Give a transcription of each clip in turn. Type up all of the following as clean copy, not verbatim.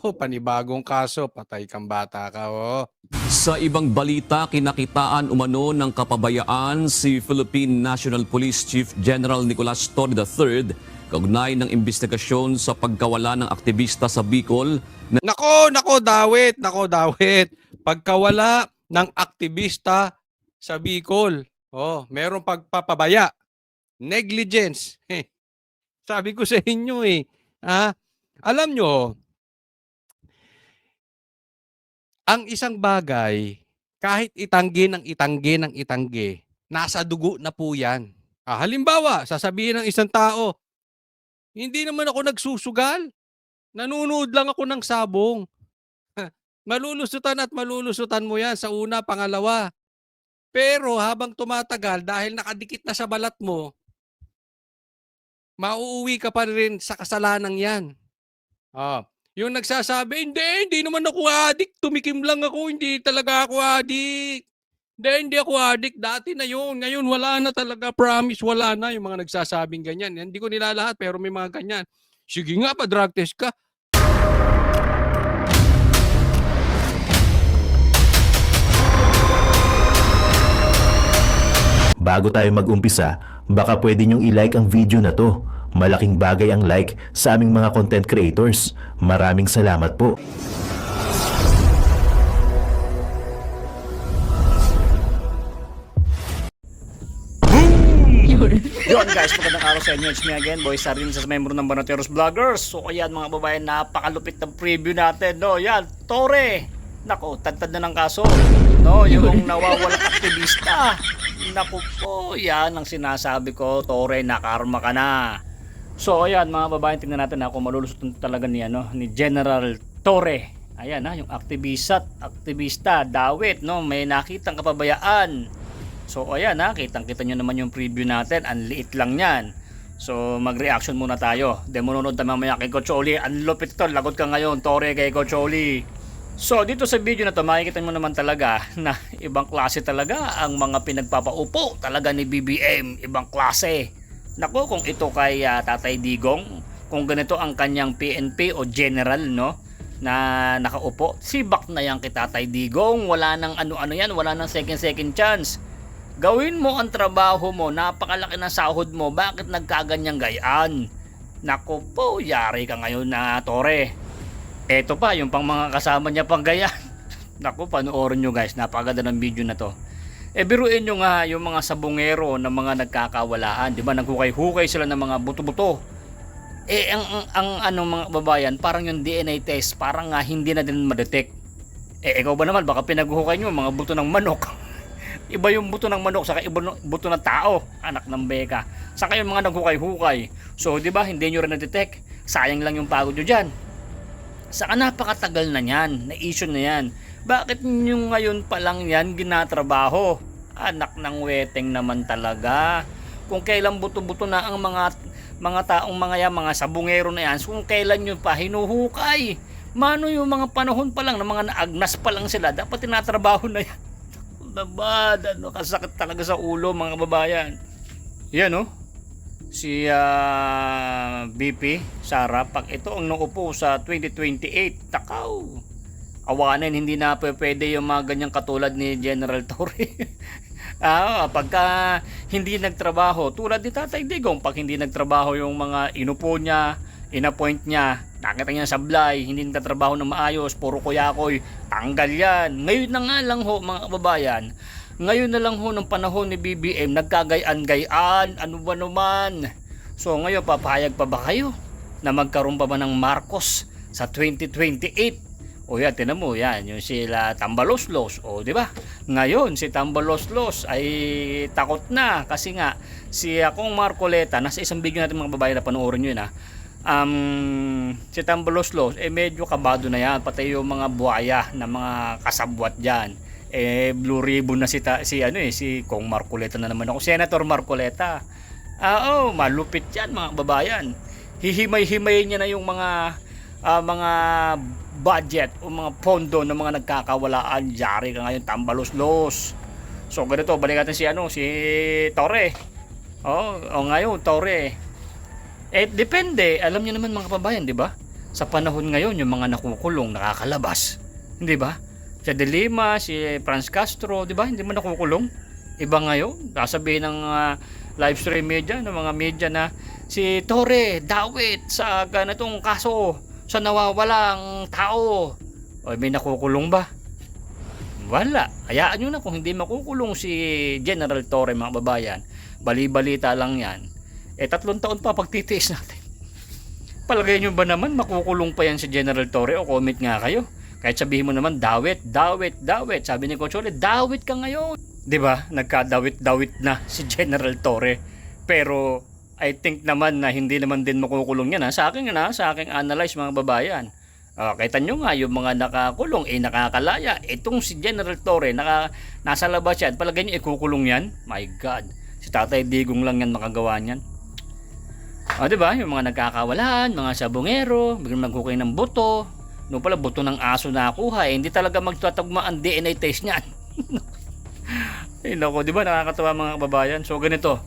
Naku, panibagong kaso, patay kang bata ka, oh. Sa ibang balita, kinakitaan umano ng kapabayaan si Philippine National Police Chief General Nicolas Torre III kaugnay ng investigasyon sa pagkawala ng aktivista sa Bicol na Nako, dawit. Pagkawala ng aktivista sa Bicol, oh, merong pagpapabaya, negligence. Sabi ko sa inyo eh, alam nyo, ang isang bagay, kahit itanggi, nasa dugo na po yan. Halimbawa, sasabihin ng isang tao, hindi naman ako nagsusugal. Nanunood lang ako ng sabong. Malulusutan at malulusutan mo yan sa una, pangalawa. Pero habang tumatagal, dahil nakadikit na sa balat mo, mauuwi ka pa rin sa kasalanan yan. Yung nagsasabi, hindi naman ako adik, tumikim lang ako, hindi talaga ako adik. Hindi ako adik, dati na yun. Ngayon wala na talaga, promise, wala na yung mga nagsasabing ganyan. Hindi ko nila lahat, pero may mga ganyan. Sige nga, pa-drug test ka. Bago tayo mag-umpisa, baka pwede nyong i-like ang video na to. Malaking bagay ang like sa aming mga content creators. Maraming salamat po. Yun guys, magandang araw sa inyo. It's me again, Boy Sarin sa membro ng Banateros Vloggers. So ayan mga babayan, napakalupit ng preview natin. No, yan, Torre. Nako, tantad na ng kaso. No, yung nawawalang aktivista. Nako po, yan ang sinasabi ko, Torre, nakarma ka na. So ayan mga babayan, tingnan natin kung malulusutan talaga ni General Torre. Ayan yung aktivista, dawit, no, may nakitang kapabayaan. So ayan kitang-kita nyo naman yung preview natin, ang liit lang yan. So mag-reaction muna tayo. Then manunod na mamaya kay Coach Oli. Ang lupit ito, lagot ka ngayon, Torre, kay Coach Oli. So dito sa video na to, makikita mo naman talaga na ibang klase talaga ang mga pinagpapaupo talaga ni BBM, ibang klase. Nako, kung ito kay Tatay Digong, kung ganito ang kanyang PNP o general, no, na nakaupo, sibak na yan kay Tatay Digong. Wala nang ano-ano yan, wala nang second chance. Gawin mo ang trabaho mo, napakalaki ng sahod mo, bakit nagkaganyang gayaan? Nako po, yari ka ngayon na Torre. Eto pa, yung pang mga kasama niya pang gayaan. Nako, panoorin nyo guys, napakaganda ng video na to. Biruin nyo nga yung mga sabungero na mga nagkakawalaan, di ba? Naghukay-hukay sila ng mga buto-buto. Ang mga babayan, parang yung DNA test, parang hindi na din madetect. Ikaw ba naman, baka pinaghukay nyo mga buto ng manok. Iba yung buto ng manok, saka iba buto ng tao, anak ng beka. Saka yung mga naghukay-hukay. So, di ba, hindi nyo rin na-detect. Sayang lang yung pagod nyo dyan. Saka napakatagal na yan, na-issue na yan. Bakit nyo ngayon pa lang yan ginatrabaho? Anak ng weteng naman talaga. Kung kailan buto-buto na ang mga taong mga sabungero na yan, kung kailan nyo pa hinuhukay. Mano yung mga panahon pa lang, na mga naagnas pa lang sila, dapat tinatrabaho na yan. Nabad, kasakit talaga sa ulo mga kababayan. Yan si BP Sara, pag ito ang naupo sa 2028, takaw, awanin, hindi na pwede yung mga ganyang katulad ni General Torre. Pagka hindi nagtrabaho, tulad ni Tatay Digong, pag hindi nagtrabaho yung mga inupo niya, inappoint niya, nakita niya sablay, hindi nagtatrabaho ng maayos, puro kuyakoy, tanggal yan. Ngayon na nga lang mga kababayan, ngayon na lang ng panahon ni BBM, nagkagayan-gayan, ano ba naman. So ngayon, papayag pa ba kayo na magkaroon pa ba ng Marcos sa 2028? O yan, tinan mo yan, yung sila Tambaloslos, o di ba? Ngayon si Tambaloslos ay takot na kasi nga si Kong Marcoleta, nasa isang video natin mga babae na panoorin nyo yun si Tambaloslos medyo kabado na yan, pati yung mga buhaya na mga kasabwat diyan. Blue ribbon na si Kong Marcoleta na naman ako, Senator Marcoleta. Malupit yan mga babayan. Hihimay-himay niya na yung mga budget o mga pondo ng mga nagkakawalaan. Yari ka ngayon, Tambaloslos. So ganito, balik natin si Torre. Ngayon Torre, depende. Alam niyo naman mga kababayan, di ba? sa panahon ngayon, yung mga nakukulong nakakalabas. Hindi ba? Si De Lima, si Franz Castro, di ba? Hindi mo nakukulong. Iba ngayon, sasabihin ng live stream media, ng mga media na si Torre, dawit sa ganitong kaso sa nawawalang tao. O may nakukulong ba? Wala. Hayaan nyo na kung hindi makukulong si General Torre, mga babayan. Bali-balita lang yan. 3 taon pa pagtitiis natin. Palagay nyo ba naman makukulong pa yan si General Torre? O comment nga kayo. Kahit sabihin mo naman, dawit. Sabi ni Coach Ole, dawit ka ngayon. 'Di ba? Nagkadawit-dawit na si General Torre. Pero I think naman na hindi naman din makukulong yan. Sa akin analyze, mga babayan. Kita nyo nga yung mga nakakulong, nakakalaya. Itong si General Torre, nasa labas yan. Palagay nyo, ikukulong yan? My God. Si Tatay Digong lang yan makagawa niyan. Diba? Yung mga nagkakawalan, mga sabongero, biglang magkukay ng buto. No pala, buto ng aso na nakuha. Hindi talaga magtatagma ang DNA test niyan. Naku, diba? Nakakatawa, mga kababayan. So, ganito.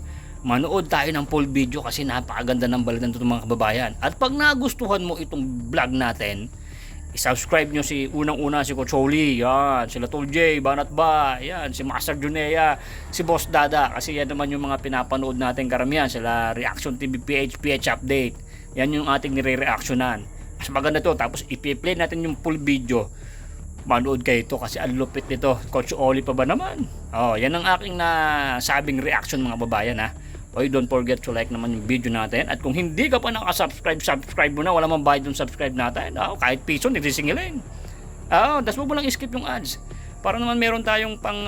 Manood tayo ng full video kasi napakaganda ng balita nito, mga kababayan. At pag nagustuhan mo itong vlog natin, i-subscribe nyo si unang-una si Coach Oli, yan, sila Tol J, Banat Ba, yan, si Master Junea, si Boss Dada, kasi yan naman yung mga pinapanood natin karamihan, sila Reaction TV PH Update. Yan yung ating nire-reactionan. Mas maganda to, tapos i-play natin yung full video. Manood kayo ito kasi ang lupit nito. Coach Oli pa ba naman? Yan ang aking nasabing reaction, mga babayan, ha. Don't forget to like naman yung video natin. At kung hindi ka pa nakasubscribe, subscribe mo na. Wala mang bayad yung subscribe natin. Kahit piso, nagsisingilin. Das mo lang skip yung ads. Para naman meron tayong pang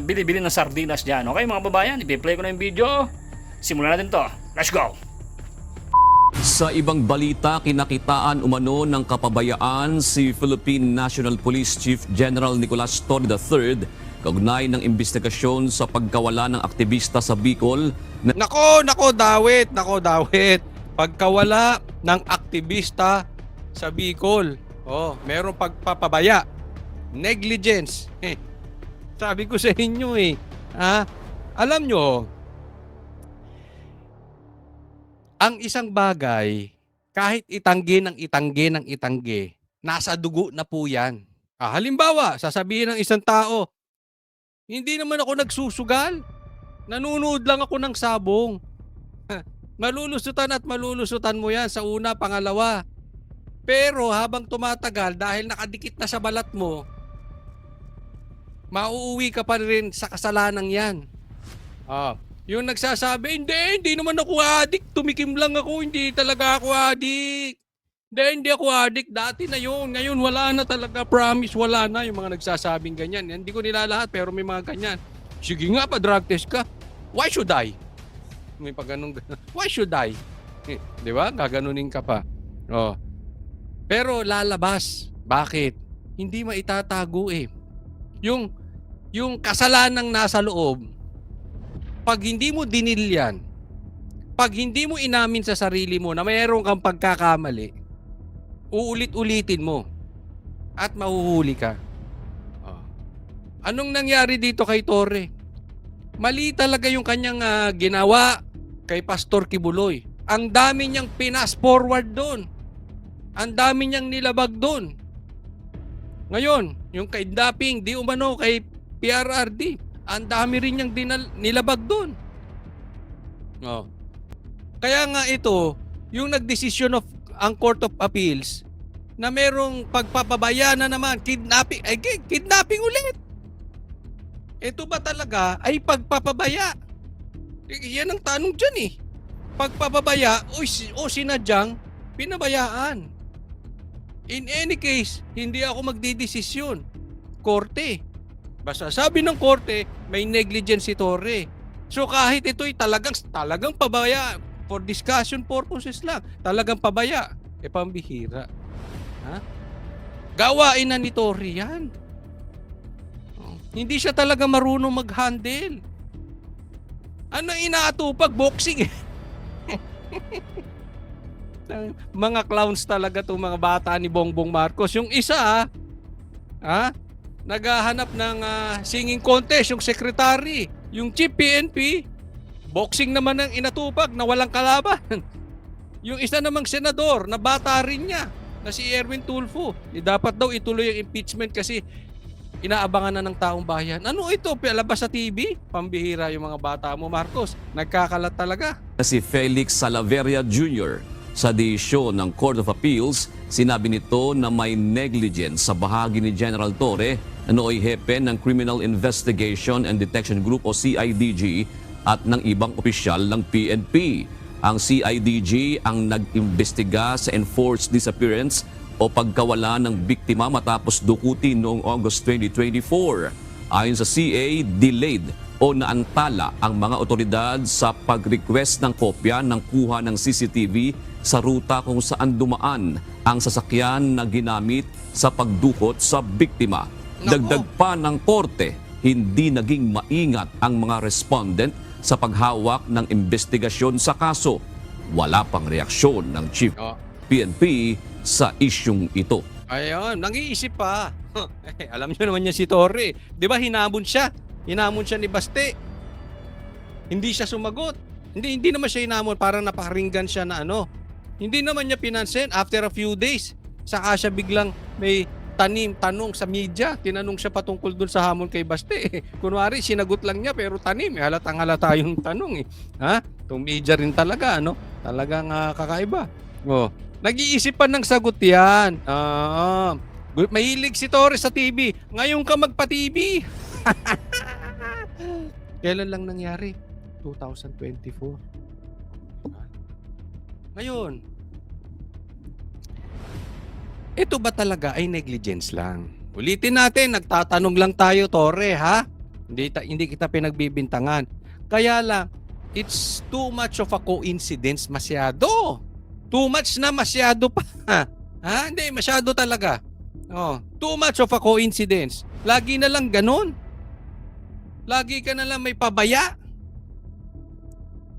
bili-bili ng sardinas dyan. Okay, mga babayan, i-play ko na yung video. Simulan natin to. Let's go! Sa ibang balita, kinakitaan umano ng kapabayaan si Philippine National Police Chief General Nicolas Torre III kaugnay ng investigasyon sa pagkawala ng aktivista sa Bicol. Nako, dawit. Pagkawala ng aktivista sa Bicol. Merong pagpapabaya. Negligence. Sabi ko sa inyo alam nyo, ang isang bagay, kahit itanggi, nasa dugo na po yan. Halimbawa, sasabihin ng isang tao, hindi naman ako nagsusugal. Nanunood lang ako ng sabong. Malulusutan mo yan sa una, pangalawa. Pero habang tumatagal, dahil nakadikit na sa balat mo, mauuwi ka pa rin sa kasalanang yan. Yung nagsasabi, hindi naman ako addict, tumikim lang ako, hindi talaga ako addict. Hindi ako addict, dati na yun, ngayon wala na talaga, promise, wala na yung mga nagsasabing ganyan. Hindi ko nila lahat, pero may mga ganyan. Sige nga, pa-drug test ka. Why should I? May pag-ganong, why should I? Di ba? Gaganunin ka pa. Pero lalabas. Bakit? Hindi maitatago Yung kasalanang nasa loob, pag hindi mo dinilyan, pag hindi mo inamin sa sarili mo na mayroon kang pagkakamali, uulit-ulitin mo at mahuhuli ka. Anong nangyari dito kay Torre? Mali talaga yung kanyang ginawa kay Pastor Kibuloy. Ang dami niyang pinas forward doon. Ang dami niyang nilabag doon. Ngayon, yung kidnapping, di umano kay PRRD, ang dami rin niyang nilabag doon. Kaya nga ito, yung nagdesisyon of ang Court of Appeals na merong pagpapabaya na naman, kidnapping ulit. Ito ba talaga ay pagpapabaya? Yan ang tanong dyan Pagpapabaya o sinadyang pinabayaan. In any case, hindi ako magdidesisyon. Korte. Basta sabi ng korte, may negligence si Torre. So kahit ito'y talagang pabaya, for discussion purposes lang, talagang pabaya, pambihira. Gawain na ni Torre yan. Hindi siya talaga marunong mag-handle. Ano inaatupag? Boxing Mga clowns talaga itong mga bata ni Bongbong Marcos. Yung isa, naghahanap ng singing contest, yung secretary. Yung chief PNP, boxing naman ang inatupag na walang kalaban. Yung isa namang senador, na bata rin niya. na si Erwin Tulfo. Dapat daw ituloy ang impeachment kasi inaabangan na ng taong bayan. Ano ito? Palabas sa TV? Pambihira yung mga bata mo, Marcos. Nagkakalat talaga. Si Felix Salaverria Jr. Sa desisyon ng Court of Appeals, sinabi nito na may negligence sa bahagi ni General Torre na nooy hepe ng Criminal Investigation and Detection Group o CIDG at ng ibang opisyal ng PNP. Ang CIDG ang nag-imbestiga sa enforced disappearance o pagkawala ng biktima matapos dukutin noong August 2024. Ayon sa CA, delayed o naantala ang mga otoridad sa pag-request ng kopya ng kuha ng CCTV sa ruta kung saan dumaan ang sasakyan na ginamit sa pagdukot sa biktima. Dagdag pa ng korte, hindi naging maingat ang mga respondent sa paghawak ng investigasyon sa kaso. Wala pang reaksyon ng Chief PNP sa isyung ito. Ayun, nang-iisip pa. Alam nyo naman niya si Torre. Di ba hinamon siya? Hinamon siya ni Baste. Hindi siya sumagot. Hindi naman siya hinamon. Parang naparinggan siya na ano. Hindi naman niya pinansin. After a few days, saka siya biglang may tanong sa media. Tinanong siya patungkol dun sa hamon kay Baste. Kunwari, sinagot lang niya pero tanim. Halatang halata yung tanong. Ha? Itong media rin talaga, ano? Talagang kakaiba. Oh. Nag-iisip pa ng sagot yan. Mahilig si Torres sa TV. Ngayon ka magpa-TV. Kailan lang nangyari? 2024. Ngayon, ito ba talaga ay negligence lang? Ulitin natin, nagtatanong lang tayo, Torre, ha? Hindi kita pinagbibintangan. Kaya lang, it's too much of a coincidence masyado. Too much na masyado pa. Ha? Hindi, masyado talaga. Too much of a coincidence. Lagi na lang ganun. Lagi ka na lang may pabaya.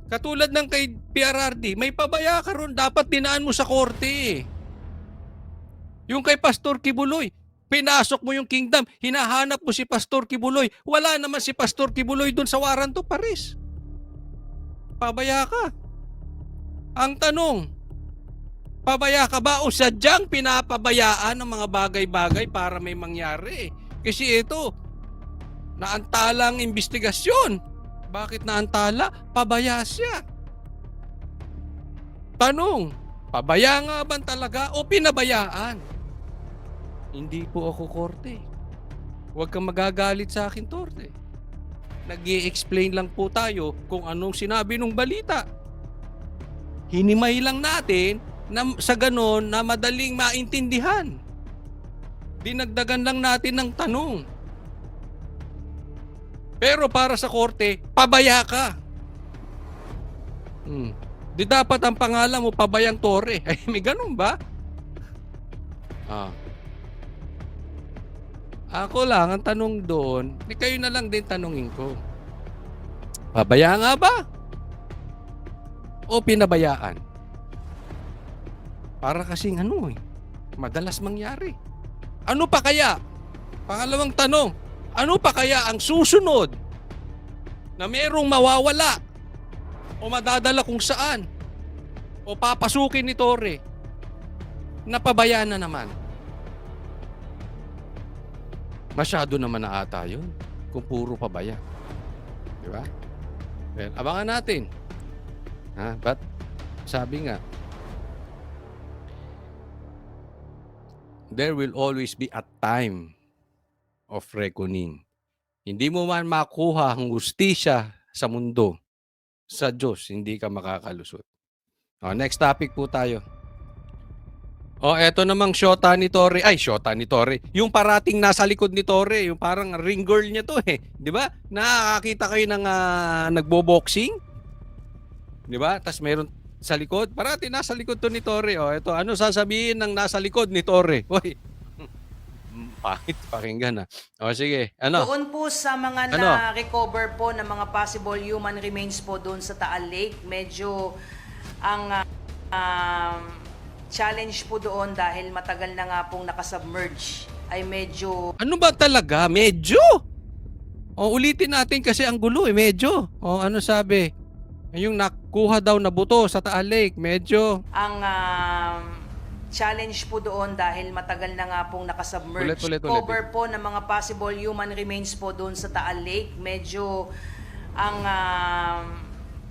Katulad ng kay PRRD, may pabaya ka ron. Dapat dinaan mo sa korte. Yung kay Pastor Kibuloy, pinasok mo yung kingdom, hinahanap mo si Pastor Kibuloy. Wala naman si Pastor Kibuloy dun sa warrant of arrest. Pabaya ka. Ang tanong, pabaya ka ba o sadyang pinapabayaan ng mga bagay-bagay para may mangyari? Kasi ito, naantala ang investigasyon. Bakit naantala? Pabaya siya. Tanong, pabaya nga ba talaga o pinabayaan? Hindi po ako korte. Huwag kang magagalit sa akin, Torte. Nag-i-explain lang po tayo kung anong sinabi ng balita. Hinimay lang natin na sa ganon na madaling maintindihan. Dinagdagan lang natin ng tanong. Pero para sa korte, pabaya ka. Di dapat ang pangalan mo Pabayang Torre. Ay, may ganun ba? Ako lang, ang tanong doon, kayo na lang din tanungin ko. Pabaya nga ba? O pinabayaan? Para kasing madalas mangyari. Ano pa kaya? Pangalawang tanong, ano pa kaya ang susunod na merong mawawala o madadala kung saan o papasukin ni Torre na pabayaan na naman? Masyado naman na ata yun kung puro pabaya. Di ba? Well, abangan natin. But sabi nga, there will always be a time of reckoning. Hindi mo man makuha ang hustisya sa mundo, sa Diyos, hindi ka makakalusot. Next topic po tayo. Eto namang shota ni Torre. Ay, shota ni Torre. Yung parating nasa likod ni Torre, yung parang ring girl niya to eh. Di ba? Nakakita kayo ng nagbo-boxing? Di ba? Tapos meron sa likod. Parating nasa likod to ni Torre. Eto, ano sasabihin ng nasa likod ni Torre? Hoy, pahit pakinggan sige. Ano? Doon po sa mga na-recover po ng mga possible human remains po doon sa Taal Lake, medyo ang challenge po doon dahil matagal na nga pong nakasubmerge ay medyo... Ano ba talaga? Medyo? Ulitin natin kasi ang gulo medyo. Ano sabi? Yung nakuha daw na buto sa Taal Lake, medyo... Ang challenge po doon dahil matagal na nga pong nakasubmerge. Ulit. Cover po ng mga possible human remains po doon sa Taal Lake. Medyo ang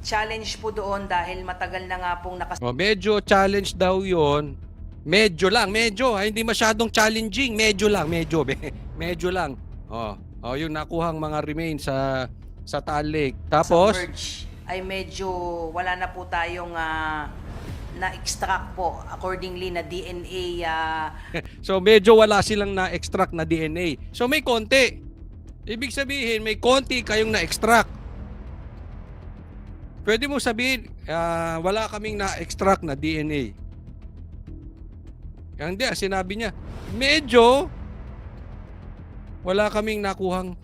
challenge po doon dahil matagal na nga pong Medyo challenge daw yon. Medyo lang, hindi masyadong challenging, medyo lang. Yung nakuhang mga remains sa Taal Lake. Tapos submerge ay medyo wala na po tayong na-extract po accordingly na DNA. so medyo wala silang na-extract na DNA. So may konti. Ibig sabihin may konti kayong na-extract. Pwede mo sabihin wala kaming na-extract na DNA. Hindi, sinabi niya, medyo wala kaming nakuhang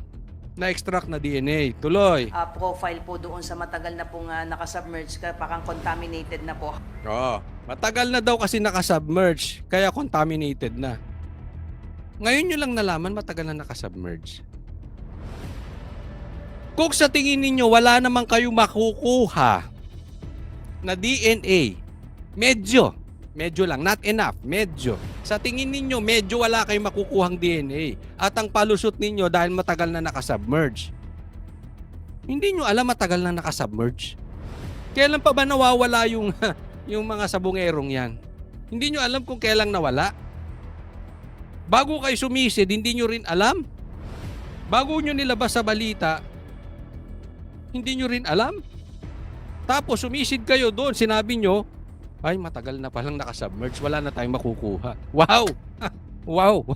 na-extract na DNA. Tuloy. Profile po doon sa matagal na pong nakasubmerge, parang contaminated na po. Matagal na daw kasi nakasubmerge, kaya contaminated na. Ngayon nyo lang nalaman matagal na nakasubmerge. Kung sa tingin ninyo wala naman kayong makukuha na DNA, medyo lang, not enough, medyo. Sa tingin ninyo, medyo wala kayong makukuhang DNA. At ang palusot ninyo dahil matagal na nakasubmerge. Hindi nyo alam matagal na nakasubmerge. Kailan pa ba nawawala yung mga sabungerong yan? Hindi nyo alam kung kailang nawala. Bago kayo sumisid, hindi nyo rin alam. Bago nyo nilabas sa balita, hindi nyo rin alam. Tapos sumisid kayo doon, sinabi nyo, ay matagal na palang nakasubmerge, wala na tayong makukuha. Wow! Wow!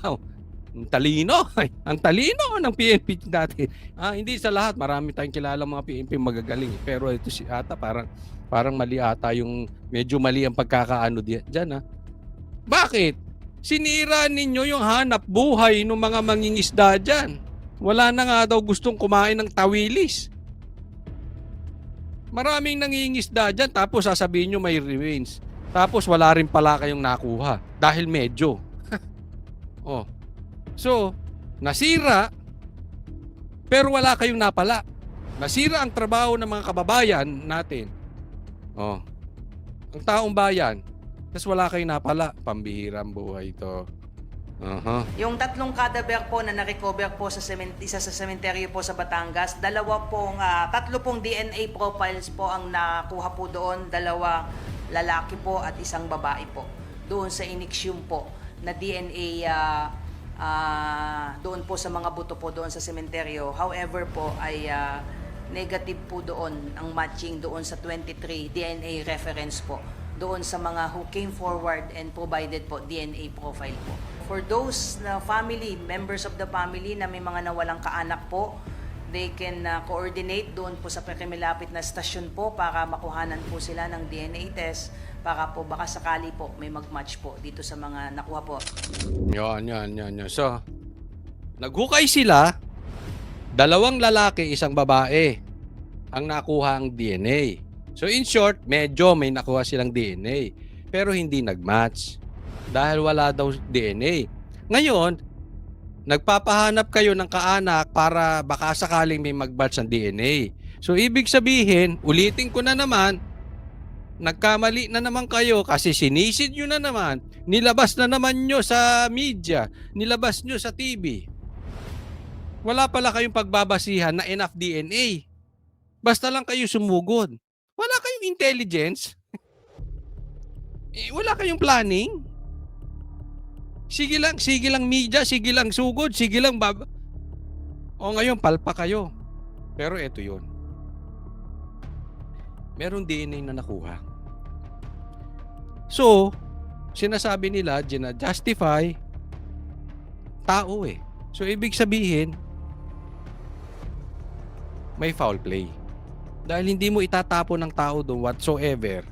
Ang talino! Ang talino ng PNP dati. Hindi sa lahat, marami tayong kilala mga PNP magagaling. Pero ito si ata, parang mali ata yung, medyo mali ang pagkakaano dyan. Bakit? Sinira ninyo yung hanap buhay ng mga mangingisda dyan. Wala na nga daw gustong kumain ng tawilis. Maraming nangingisda dyan, tapos sasabihin nyo may remains. Tapos wala rin pala kayong nakuha dahil medyo. So, nasira, pero wala kayong napala. Nasira ang trabaho ng mga kababayan natin. Ang taong bayan, tapos wala kayong napala. Pambihirang buhay ito. Yung 3 cadaver po na na-recover po isa sa sementeryo po sa Batangas, 3 pong DNA profiles po ang nakuha po doon, 2 lalaki po at 1 babae po. Doon sa inixium po na DNA doon po sa mga buto po doon sa sementeryo. However po ay negative po doon ang matching doon sa 23 DNA reference po doon sa mga who came forward and provided po DNA profile po. For those na members of the family na may mga nawalang kaanak po, they can coordinate doon po sa pakimilapit na stasyon po para makuhanan po sila ng DNA test para po baka sakali po may mag-match po dito sa mga nakuha po. Yan. So, naghukay sila, 2 lalaki, 1 babae ang nakuha ang DNA. So in short, medyo may nakuha silang DNA pero hindi nag-match dahil wala daw DNA. Ngayon, nagpapahanap kayo ng kaanak para baka sakaling may mag-match ng DNA. So ibig sabihin, ulitin ko na naman, nagkamali na naman kayo kasi sinisid nyo na naman, nilabas na naman nyo sa media, nilabas nyo sa TV. Wala pala kayong pagbabasihan na enough DNA. Basta lang kayo sumugod. Wala kayong intelligence. Wala kayong planning. Sige lang media, sige lang sugod, sige lang ngayon palpa kayo. Pero eto yun. Merong DNA na nakuha. So, sinasabi nila, justify tao eh. So, ibig sabihin, may foul play. Dahil hindi mo itatapon ng tao doon whatsoever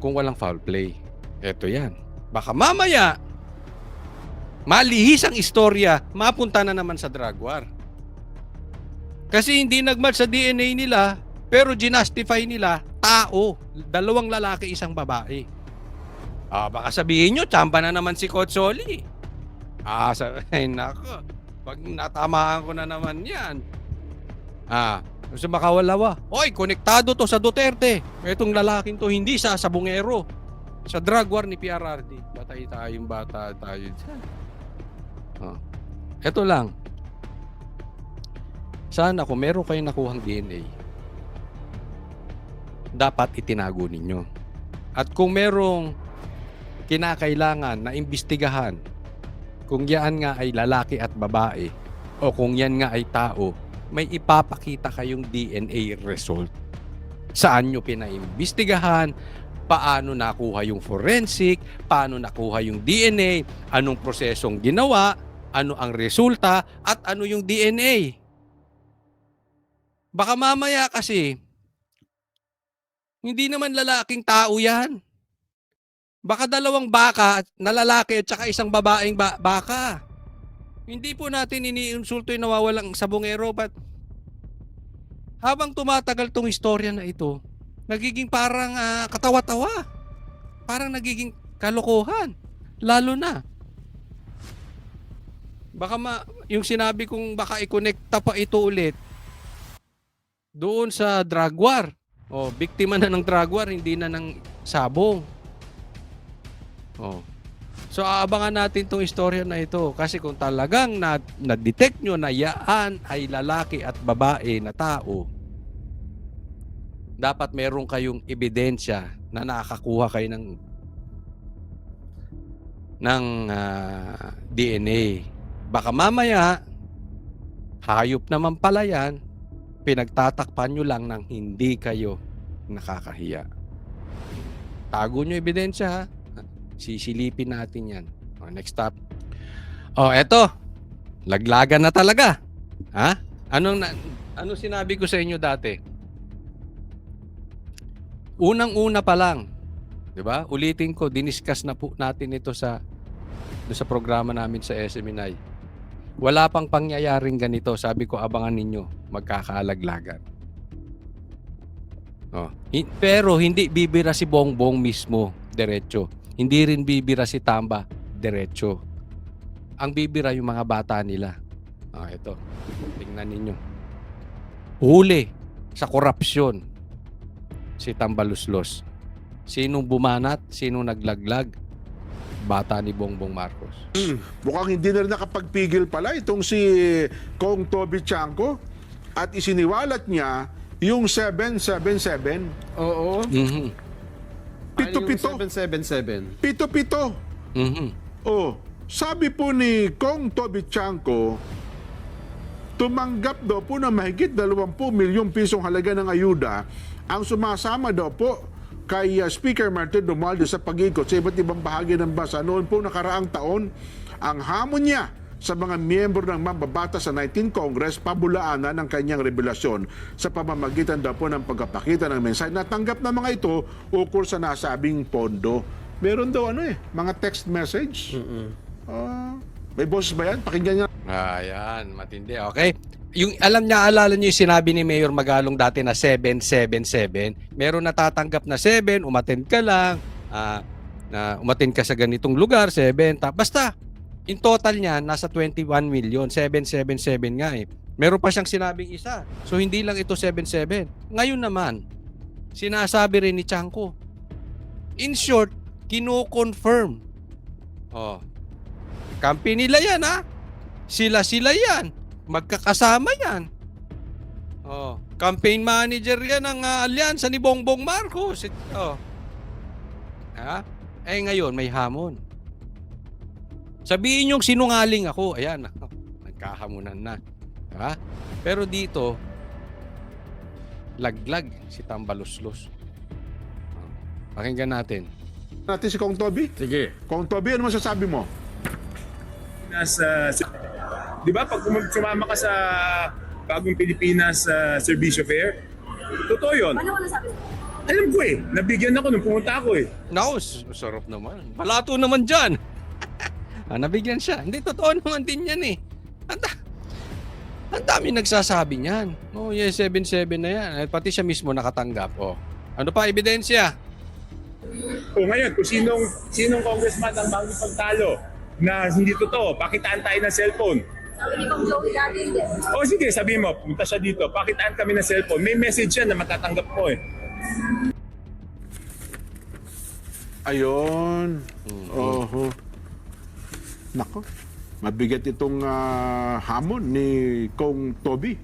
kung walang foul play. Eto yan. Baka mamaya, malihis ang istorya, mapunta na naman sa drug war. Kasi hindi nagmatch sa DNA nila, pero ginustify nila, tao. 2 lalaki, 1 babae. Baka sabihin nyo, tsamba na naman si Coach Soli. Nako. Pag natamaan ko na naman yan. Gusto makawalawa. Oy, konektado to sa Duterte. Itong lalaking to hindi sa sabungero. Sa drug war ni PRRD. Batay tayong bata tayo dyan. Oh. Ito lang. Sana kung meron kayong nakuhang DNA, dapat itinago ninyo. At kung merong kinakailangan na imbestigahan, kung yan nga ay lalaki at babae, o kung yan nga ay tao, may ipapakita kayong DNA result. Saan nyo pinaimbestigahan, paano nakuha yung forensic, paano nakuha yung DNA, anong prosesong ginawa, ano ang resulta, at ano yung DNA. Baka mamaya kasi, hindi naman lalaking tao yan. Baka dalawang baka na lalaki at saka isang babaeng baka. Hindi po natin iniinsulto yung nawawalang sabongero, but habang tumatagal tong istorya na ito, nagiging parang katawa-tawa. Parang nagiging kalokohan. Lalo na. Baka yung sinabi kong baka i-connecta pa ito ulit doon sa drug war. O, biktima na ng drug war, hindi na ng sabong. O. So, aabangan natin tong istorya na ito. Kasi kung talagang na-detect nyo na yaan ay lalaki at babae na tao, dapat meron kayong ebidensya na nakakakuha kayo ng DNA. Baka mamaya, hayop naman pala yan, pinagtatakpan nyo lang ng hindi kayo nakakahiya. Tago nyo ebidensya, ha? Sisilipin natin yan. O, next stop. O, eto. Laglagan na talaga. Ha? Ano sinabi ko sa inyo dati? Unang-una pa lang, 'di ba? Ulitin ko, diniscuss na po natin ito sa programa namin sa SMNI. Wala pang pangyayaring ganito, sabi ko abangan ninyo, magkakaalaglagan. Oh, pero hindi bibira si Bongbong mismo, diretso. Hindi rin bibira si Tamba, diretso. Ang bibira yung mga bata nila. Ah, ito. Tingnan ninyo. Huli sa korupsyon si Tambaluslos. Sinong bumanat? Sinong naglaglag? Bata ni Bongbong Marcos. Mukhang hindi na rin nakapagpigil pala itong si Kong Toby Chanko at isiniwalat niya yung 777. Oo. Mhm. Pito-pito. Ano yung 777? Pito-pito. Mhm. Oh, sabi po ni Kong Toby Chanko, tumanggap daw po na mahigit 20 milyong pisong halaga ng ayuda ang sumasama daw po kay Speaker Martin Romualdez sa pag-ikot sa iba't ibang bahagi ng bansa. Noon po nakaraang taon, ang hamon niya sa mga miyembro ng mambabata sa 19th Congress, pabulaanan ng kanyang revelasyon sa pamamagitan daw po ng pagkapakita ng mensahe. Natanggap na mga ito ukol sa nasabing pondo. Meron daw mga text message. May boses ba yan? Pakinggan niya. Ayan, matindi. Okay. Alala niyo yung sinabi ni Mayor Magalong dati na 777. Meron natatanggap na 7, umattend ka lang, na umattend ka sa ganitong lugar, 7. Basta, in total niya, nasa 21 million. 777 nga eh. Meron pa siyang sinabing isa. So, hindi lang ito 77. Ngayon naman, sinasabi rin ni Chanko. In short, kino-confirm. Oh. Kampi nila yan, ha? Sila yan. Magkakasama yan. Oh, campaign manager yan ng alyansa ni Bongbong Marcos. Oh. Ha? Eh ngayon may hamon. Sabihin yung sinungaling ako. Ayan, nagkahamunan na. Ha? Pero dito laglag si Tambaluslos. Pakinggan natin. Natin si Kong Toby. Sige. Kong Toby, ano masasabi mo? Di ba, pag sumama ka sa Bagong Pilipinas Servicio Fair, totoo yun. Alam ko eh, nabigyan ako nung pumunta ako eh. Naku, sarap naman. Palato naman dyan. Nabigyan siya. Hindi, totoo naman din yan eh. Ang dami nagsasabi niyan. Oh, yes, 77 na yan. Pati siya mismo nakatanggap. Oh. Ano pa ebidensya? O ngayon, kung sinong congressman ang bagong pagtalo na hindi totoo, pakitaan tayo ng cellphone. O sige, sabihin mo, punta siya dito, pakitaan kami ng cellphone. May message yan na matatanggap mo eh. Ayun. Oho. Nako. Mabigat itong hamon ni Kong Toby.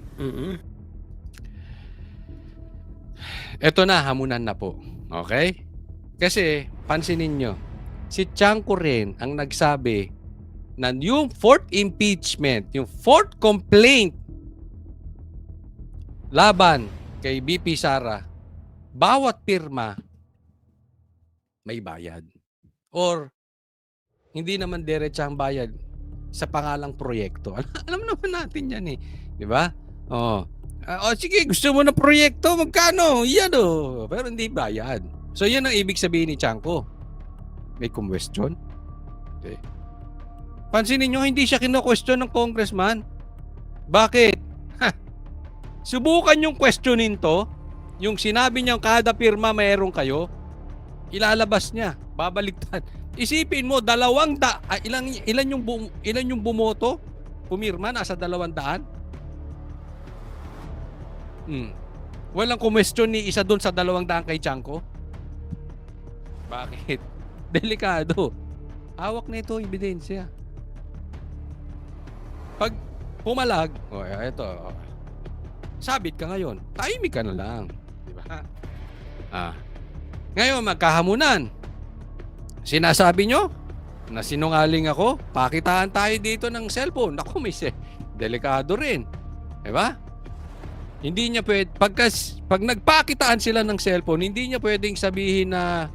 Eto na, hamunan na po. Okay? Kasi, pansinin nyo, si Chanco rin ang nagsabi na yung fourth impeachment, yung fourth complaint laban kay BP Sara, bawat pirma may bayad. Or, hindi naman diretsang bayad sa pangalang proyekto. Alam naman natin yan eh. Di ba? Oh. Sige, gusto mo na proyekto, magkano? Yan o. Pero hindi bayad. So, yan ang ibig sabihin ni Chanco. May question? Okay. Pansinin nyo, hindi siya kino-question ng congressman. Bakit? Subukan yung questionin to. Yung sinabi niyang kada pirma mayroon kayo, ilalabas niya. Babaliktad. Isipin mo, ilan yung bumoto? Pumirma, nasa 200? Walang kumestyon ni isa doon sa 200 kay Chanco? Bakit? Delikado. Hawak na ito, ebidensya. Pag pumalag, eto, sabit ka ngayon, tahimik ka na lang. Di ba? Ngayon, magkahamunan. Sinasabi nyo na sinungaling ako, pakitaan tayo dito ng cellphone. Naku, delikado rin. Di ba? Hindi niya pwede, pag nagpakitaan sila ng cellphone, hindi niya pwedeng sabihin na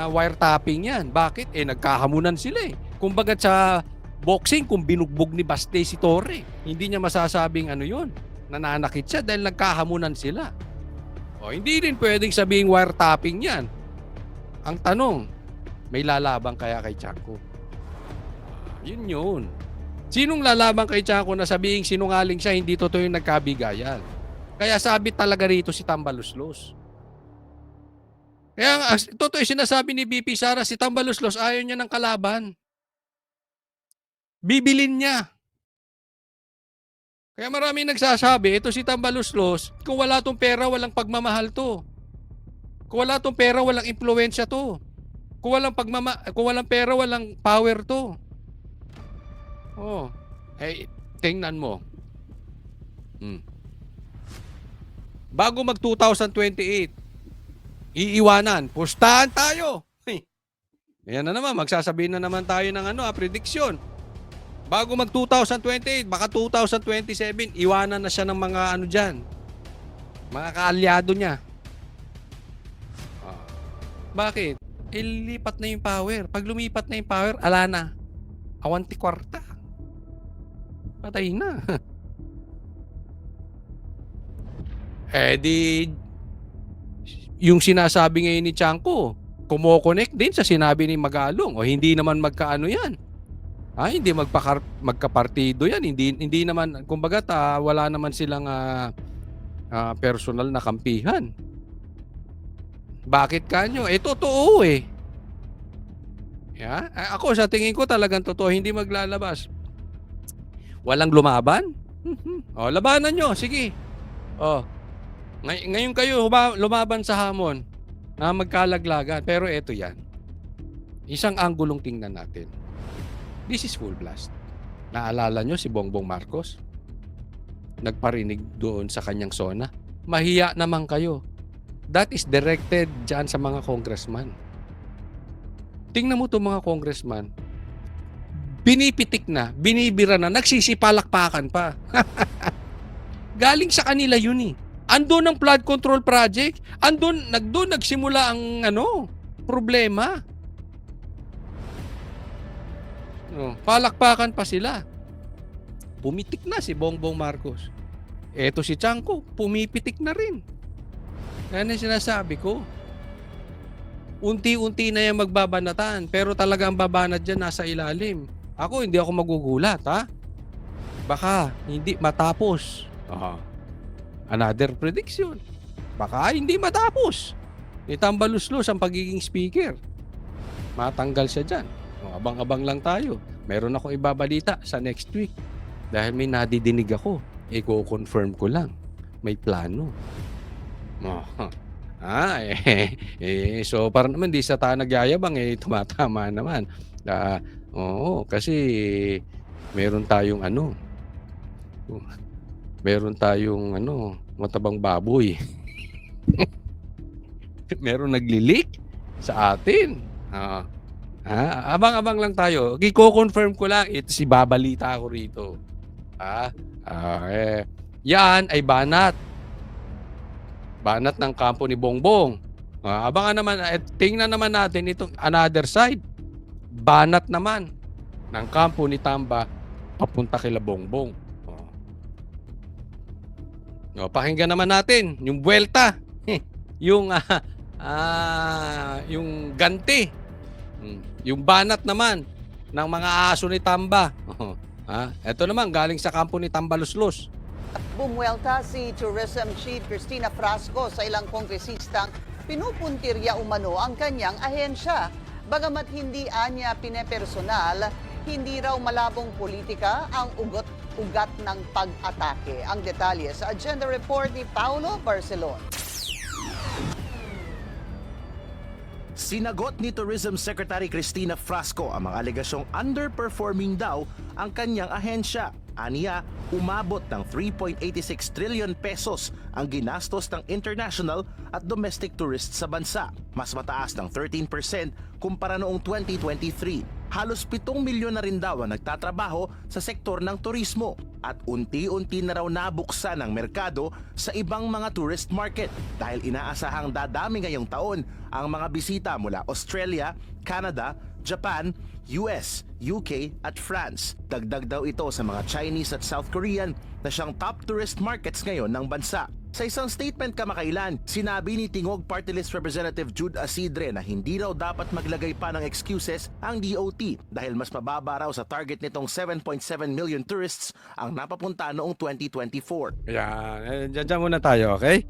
wiretapping yan. Bakit? Nagkahamunan sila eh. Kumbaga sa boxing, kung binugbog ni Baste si Torre, hindi niya masasabing ano yun. Nananakit siya dahil nagkahamunan sila. Hindi rin pwedeng sabihing wiretapping yan. Ang tanong, may lalabang kaya kay Chanco? Yun. Sinong lalabang kay Chanco na sabihing sinungaling siya, hindi totoo yung nagkabigayan? Kaya sabit talaga rito si Tambaluslos. Kaya totoo yung sinasabi ni BP Sara, si Tambaluslos ayaw niya ng kalaban. Bibilin niya. Kaya maraming nagsasabi, ito si Tambaluslos, kung wala tong pera, walang pagmamahal to. Kung wala tong pera, walang impluwensya to. Kung walang pera, walang power to. Tingnan mo. Bago mag 2028, iiwanan, pustahan tayo. Ayan na naman, magsasabihin na naman tayo ng prediction. Bago mag 2028, baka 2027, iwanan na siya ng mga dyan. Mga kaalyado niya. Bakit? Ilipat na yung power. Pag lumipat na yung power, ala na. Awanti kwarta. Patay na. Yung sinasabi ngayon ni Chanco, kumo-connect din sa sinabi ni Magalong. Hindi naman magkaano yan. Hindi magkapartido yan. Hindi naman, kumbaga wala naman silang personal na kampihan. Bakit kanyo? Totoo eh. Ako sa tingin ko talagang totoo, hindi maglalabas. Walang lumaban? Labanan nyo, sige. Ngayon kayo lumaban sa hamon na magkalaglagan. Pero eto yan. Isang anggulong tingnan natin. This is full blast. Naalala nyo si Bongbong Marcos? Nagparinig doon sa kanyang sona. Mahiya naman kayo. That is directed dyan sa mga congressman. Tingnan mo itong mga congressman. Binipitik na, binibira na, nagsisipalakpakan pa. Galing sa kanila yun eh. Andun ang flood control project. Nagdoon nagsimula ang problema. Palakpakan pa sila. Pumitik na si Bongbong Marcos. Eto si Chanco, pumipitik na rin. Yan ang sinasabi ko. Unti-unti na yung magbabanatan, pero talagang babanat dyan nasa ilalim. Ako, hindi ako magugulat, ha? Baka hindi matapos. Another prediction. Baka hindi matapos. Tambaluslos ang pagiging speaker. Matanggal siya dyan. Abang-abang lang tayo. Meron akong ibabalita sa next week. Dahil may nadidinig ako. Ko-confirm ko lang. May plano. So para naman di sa tayo nagyayabang, tumatama naman. Oo, kasi meron tayong matabang baboy. Meron nagli-leak sa atin. Oo. Abang-abang lang tayo. Iko-confirm ko lang, si babalita ako rito. Yan ay banat. Banat ng kampo ni Bongbong. Abangan naman, tingnan naman natin itong another side. Banat naman ng kampo ni Tamba papunta kila Bongbong. Pakinggan naman natin yung buwelta. yung ganti. Yung banat naman ng mga aso ni Tamba. Ito naman galing sa kampo ni Tambaluslos. Bumuelta si Tourism Chief Cristina Frasco sa ilang kongresistang pinupuntirya umano ang kanyang ahensya. Bagamat hindi anya pinepersonal, hindi raw malabong politika ang ugat ng pag-atake. Ang detalye sa agenda report ni Paulo Barcelon. Sinagot ni Tourism Secretary Cristina Frasco ang mga alegasyong underperforming daw ang kanyang ahensya. Aniya, umabot ng 3.86 trillion pesos ang ginastos ng international at domestic tourists sa bansa. Mas mataas ng 13% kumpara noong 2023. Halos 7 milyon na rin daw ang nagtatrabaho sa sektor ng turismo at unti-unti na raw nabuksan ang merkado sa ibang mga tourist market dahil inaasahang dadami ngayong taon ang mga bisita mula Australia, Canada, Japan, US, UK at France. Dagdag daw ito sa mga Chinese at South Korean na siyang top tourist markets ngayon ng bansa. Sa isang statement kamakailan, sinabi ni Tingog Party List Representative Jude Asidre na hindi raw dapat maglagay pa ng excuses ang DOT dahil mas mababa raw sa target nitong 7.7 million tourists ang napapunta noong 2024. Kaya, dyan muna tayo, okay?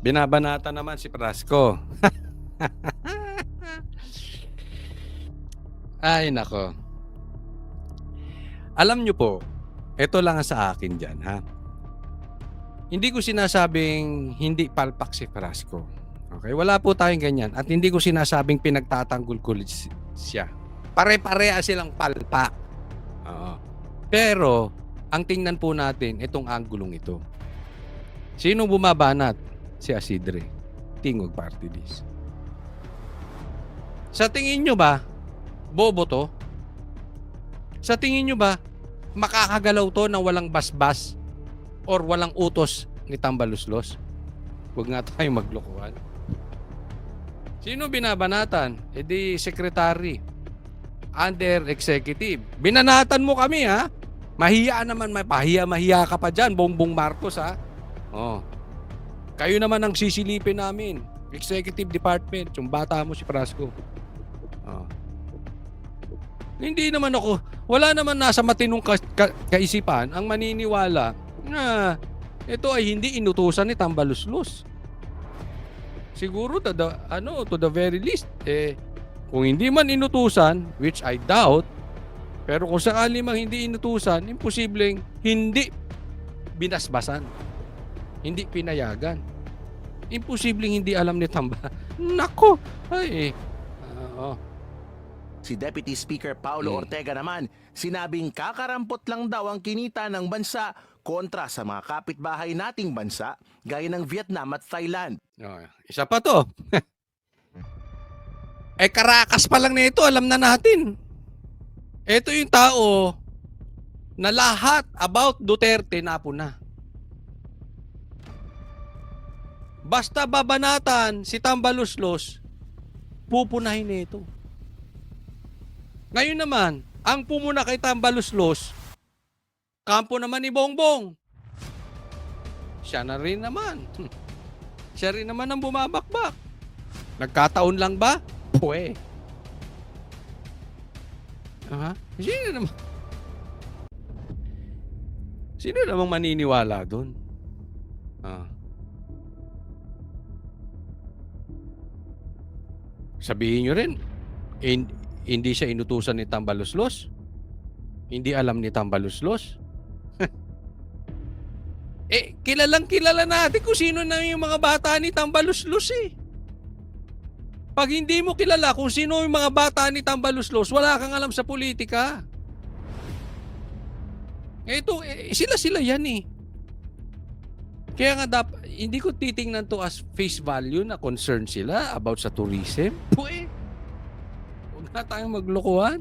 Binabanata naman si Frasco. Ay, nako. Alam nyo po, ito lang sa akin dyan, ha? Hindi ko sinasabing hindi palpak si Frasco. Okay? Wala po tayong ganyan. At hindi ko sinasabing pinagtatanggol ko siya. Pare-pareha silang palpak. Pero, ang tingnan po natin, itong anggulong ito. Sino bumabanat? Si Asidre. Tingog Party List. Sa tingin nyo ba, bobo to? Sa tingin nyo ba, makakagalaw to ng walang basbas or walang utos ni Tambaluslos? Huwag nga tayong maglokohan. Sino binabanatan? Di secretary. Under executive. Binanatan mo kami, ha? Mahiya naman, mahiya ka pa dyan, Bongbong Marcos, ha? Kayo naman ang sisilipin namin. Executive Department, yung bata mo si Frasco. Hindi naman ako, wala naman nasa matinong kaisipan ang maniniwala na ito ay hindi inutusan ni Tambaluslos. Siguro to the very least, kung hindi man inutusan, which I doubt, pero kung sakali mang hindi inutusan, imposibleng hindi binasbasan, hindi pinayagan. Imposibleng hindi alam ni Tamba. Nako, Si Deputy Speaker Paulo Ortega naman, sinabing kakarampot lang daw ang kinita ng bansa kontra sa mga kapitbahay nating bansa gaya ng Vietnam at Thailand. Isa pa to. Karakas pa lang nito, alam na natin. Ito yung tao na lahat about Duterte napuna. Basta babanatan si Tambaluslos, pupunahin nito. Ngayon naman, ang pumuna kay Tambaluslos, kampo naman ni Bongbong. Siya na rin naman. Siya rin naman ang bumabakbak. Nagkataon lang ba? Pwe. Sino namang maniniwala doon? Sabihin nyo rin, hindi siya inutusan ni Tambaluslos? Hindi alam ni Tambaluslos? Kilalang kilala natin kung sino na yung mga bata ni Tambaluslos, eh. Pag hindi mo kilala kung sino yung mga bata ni Tambaluslos, wala kang alam sa politika. Ito, sila yan eh. Kaya nga hindi ko titingnan to as face value na concern sila about sa tourism. Puwe, huwag na tayong maglokohan.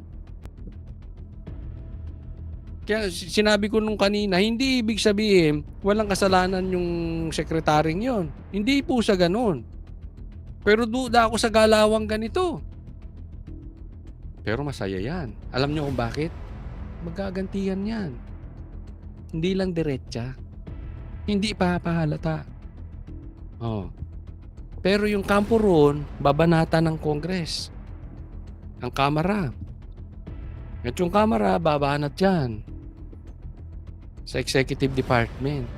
Kaya sinabi ko nung kanina, hindi ibig sabihin walang kasalanan yung sekretaryeng yon. Hindi po sa ganun. Pero duda ako sa galawang ganito. Pero masaya yan. Alam nyo kung bakit? Magagantihan yan. Hindi lang diretsa. Hindi pa pahalata. Oh. Pero yung kampo roon, babanata ng Congress. Ang Kamara. At yung Kamara, babanat yan. Sa Executive Department.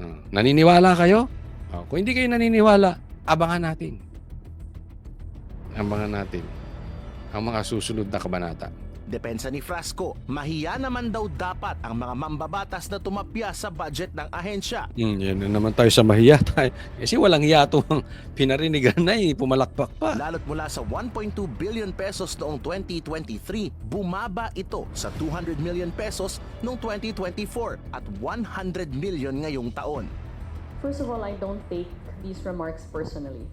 Oh. Naniniwala kayo? Oh. Kung hindi kayo naniniwala, abangan natin. Abangan natin ang mga susunod na kabanata. Depensa ni Frasco, mahiya naman daw dapat ang mga mambabatas na tumapya sa budget ng ahensya. Yan na naman tayo sa mahiya tayo. Kasi walang hiya itong pinarinigan na pumalakpak pa. Lalo't mula sa 1.2 billion pesos noong 2023, bumaba ito sa 200 million pesos noong 2024 at 100 million ngayong taon. First of all, I don't take these remarks personally.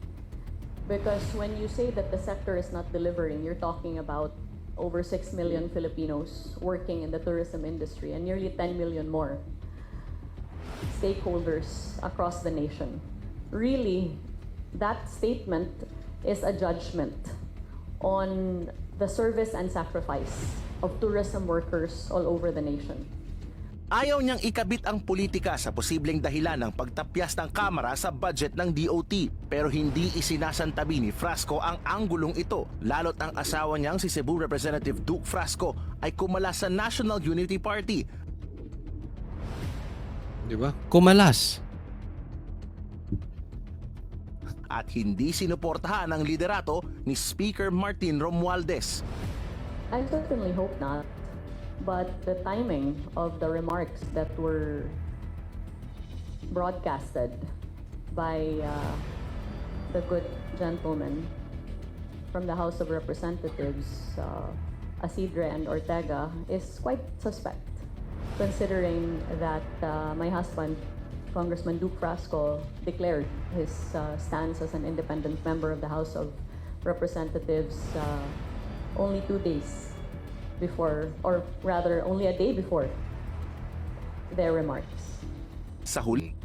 Because when you say that the sector is not delivering, you're talking about over 6 million Filipinos working in the tourism industry and nearly 10 million more stakeholders across the nation. Really, that statement is a judgment on the service and sacrifice of tourism workers all over the nation. Ayaw niyang ikabit ang politika sa posibleng dahilan ng pagtapyas ng Kamara sa budget ng DOT. Pero hindi isinasantabi ni Frasco ang anggulong ito. Lalo't ang asawa niyang si Cebu Representative Duke Frasco ay kumalas sa National Unity Party. Di ba? Kumalas. At hindi sinuportahan ang liderato ni Speaker Martin Romualdez. I certainly hope not. But the timing of the remarks that were broadcasted by the good gentleman from the House of Representatives, Isidre and Ortega, is quite suspect, considering that my husband, Congressman Duke Frasco, declared his stance as an independent member of the House of Representatives only 2 days before, or rather only a day before their remarks. Sa huli,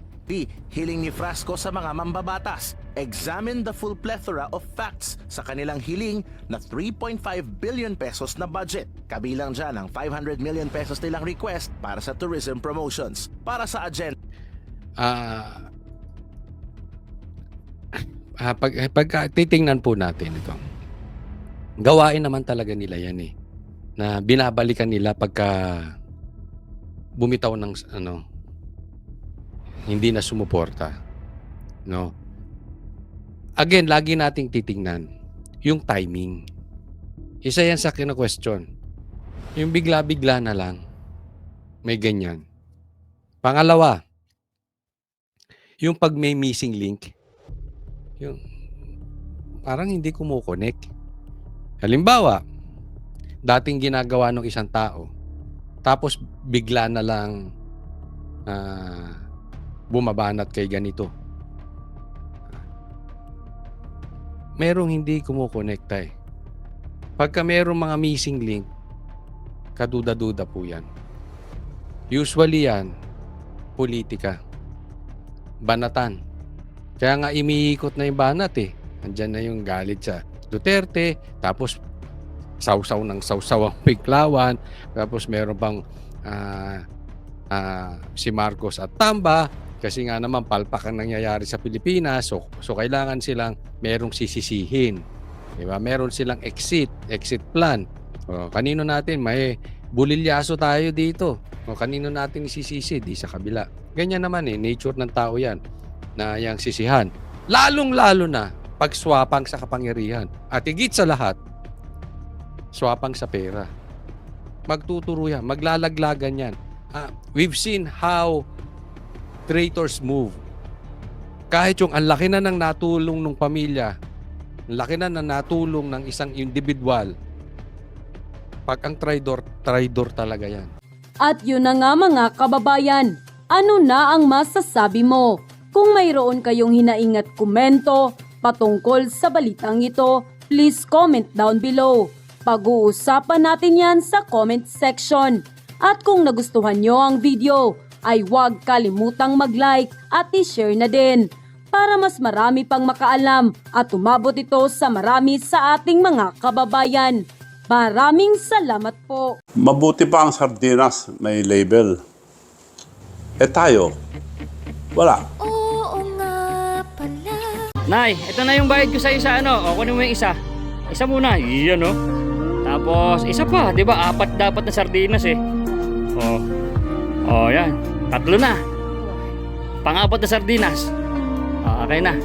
hiling ni Frasco sa mga mambabatas, examine the full plethora of facts sa kanilang hiling na 3.5 billion pesos na budget. Kabilang dyan ang 500 million pesos nilang request para sa tourism promotions. Para sa agenda, pag titingnan po natin ito, gawain naman talaga nila yan eh, na binabalikan nila pagka bumitaw ng hindi na sumuporta, no? Again, lagi nating titingnan yung timing. Isa yan sa kina-question. Yung bigla-bigla na lang may ganyan. Pangalawa, yung pag may missing link, yung parang hindi kumukonek. Halimbawa, dating ginagawa ng isang tao, tapos bigla na lang bumabanat kay ganito. Merong hindi kumukonekta eh. Pagka merong mga missing link, kaduda-duda po yan. Usually yan, politika. Banatan. Kaya nga imiikot na yung banat eh. Andyan na yung galit sa Duterte, tapos sausaw ng sausaw ang Piklawan, tapos meron pang si Marcos at Tamba, kasi nga naman palpak ang nangyayari sa Pilipinas, so kailangan silang merong sisisihin. Diba? Meron silang exit plan. O, kanino natin, may bulilyaso tayo dito. O, kanino natin isisisi, di sa kabila. Ganyan naman eh, nature ng tao yan, na yang sisihan. Lalong-lalo na, pagswapang sa kapangyarihan. At higit sa lahat, swapang sa pera. Magtuturo yan, maglalaglagan yan. We've seen how traitors move. kahit yung ang laki na ng natulong ng pamilya, ang laki na ng natulong ng isang individual, pag ang traidor talaga yan. At yun na nga mga kababayan, ano na ang masasabi mo? Kung mayroon kayong hinaing at komento patungkol sa balitang ito, please comment down below. Pag-uusapan natin yan sa comment section. At kung nagustuhan nyo ang video, ay huwag kalimutang mag-like at i-share na din para mas marami pang makaalam at umabot ito sa marami sa ating mga kababayan. Maraming salamat po. Mabuti pa ang sardinas, may label. Eh tayo, wala. Nay, ito na yung bayad ko sa isa, ano? O, kunin mo yung isa. Isa muna, yan, oh. Tapos, isa pa, di ba? 4 dapat na sardinas, eh. Yan. 3 na. Pang-4 na sardinas. Okay na.